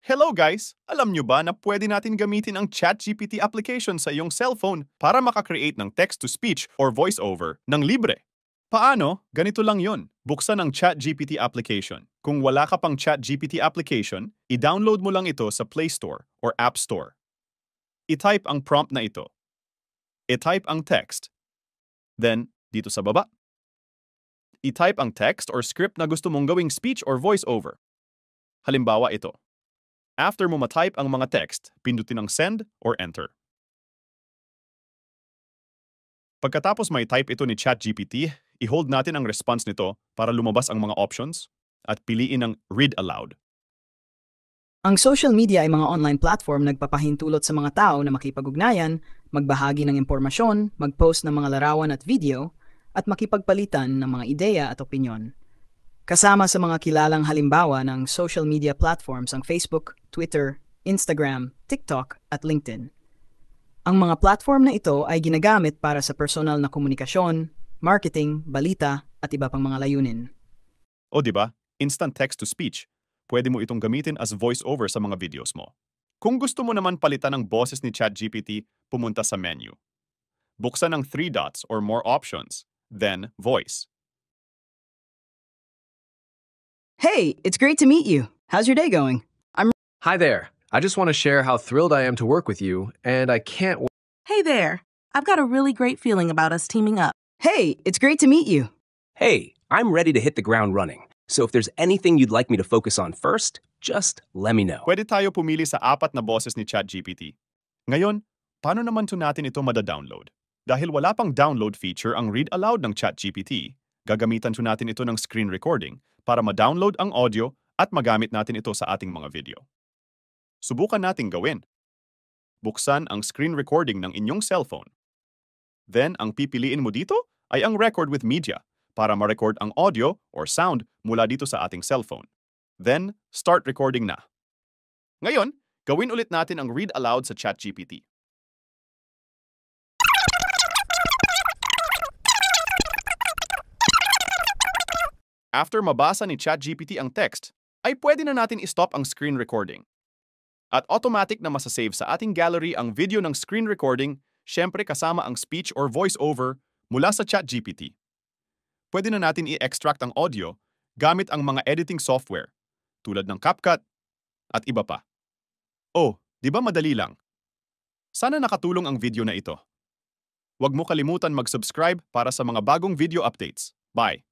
Hello guys! Alam nyo ba na pwede natin gamitin ang ChatGPT application sa iyong cellphone para makakreate ng text-to-speech or voice-over ng libre? Paano? Ganito lang yon. Buksan ang ChatGPT application. Kung wala ka pang ChatGPT application, i-download mo lang ito sa Play Store or App Store. I-type ang prompt na ito. I-type ang text. Then, dito sa baba, i-type ang text or script na gusto mong gawing speech or voice-over. Halimbawa ito. After mo matype ang mga text, pindutin ang send or enter. Pagkatapos may type ito ni ChatGPT, i-hold natin ang response nito para lumabas ang mga options at piliin ang read aloud. Ang social media ay mga online platform nagpapahintulot sa mga tao na makipag-ugnayan, magbahagi ng impormasyon, mag-post ng mga larawan at video, at makipagpalitan ng mga ideya at opinyon. Kasama sa mga kilalang halimbawa ng social media platforms ang Facebook, Twitter, Instagram, TikTok at LinkedIn. Ang mga platform na ito ay ginagamit para sa personal na komunikasyon, marketing, balita at iba pang mga layunin. O di ba? Instant text-to-speech. Pwede mo itong gamitin as voice-over sa mga videos mo. Kung gusto mo naman palitan ang boses ni ChatGPT, pumunta sa menu. Buksan ang 3 dots or more options, then voice. Hey, it's great to meet you. How's your day going? Hi there. I just want to share how thrilled I am to work with you, and I can't wait. Hey there. I've got a really great feeling about us teaming up. Hey, it's great to meet you. Hey, I'm ready to hit the ground running. So if there's anything you'd like me to focus on first, just let me know. Pwede tayo pumili sa 4 na boses ni ChatGPT. Ngayon, paano naman natin ito mada-download? Dahil wala pang download feature ang read aloud ng ChatGPT, gagamitan natin ito ng screen recording para ma-download ang audio at magamit natin ito sa ating mga video. Subukan nating gawin. Buksan ang screen recording ng inyong cellphone. Then, ang pipiliin mo dito ay ang record with media para ma-record ang audio or sound mula dito sa ating cellphone. Then, start recording na. Ngayon, gawin ulit natin ang read aloud sa ChatGPT. After mabasa ni ChatGPT ang text, ay pwede na natin i-stop ang screen recording. At automatic na masasave sa ating gallery ang video ng screen recording, syempre kasama ang speech or voice-over mula sa ChatGPT. Pwede na natin i-extract ang audio gamit ang mga editing software, tulad ng CapCut at iba pa. Oh, di ba madali lang? Sana nakatulong ang video na ito. Huwag mo kalimutan mag-subscribe para sa mga bagong video updates. Bye!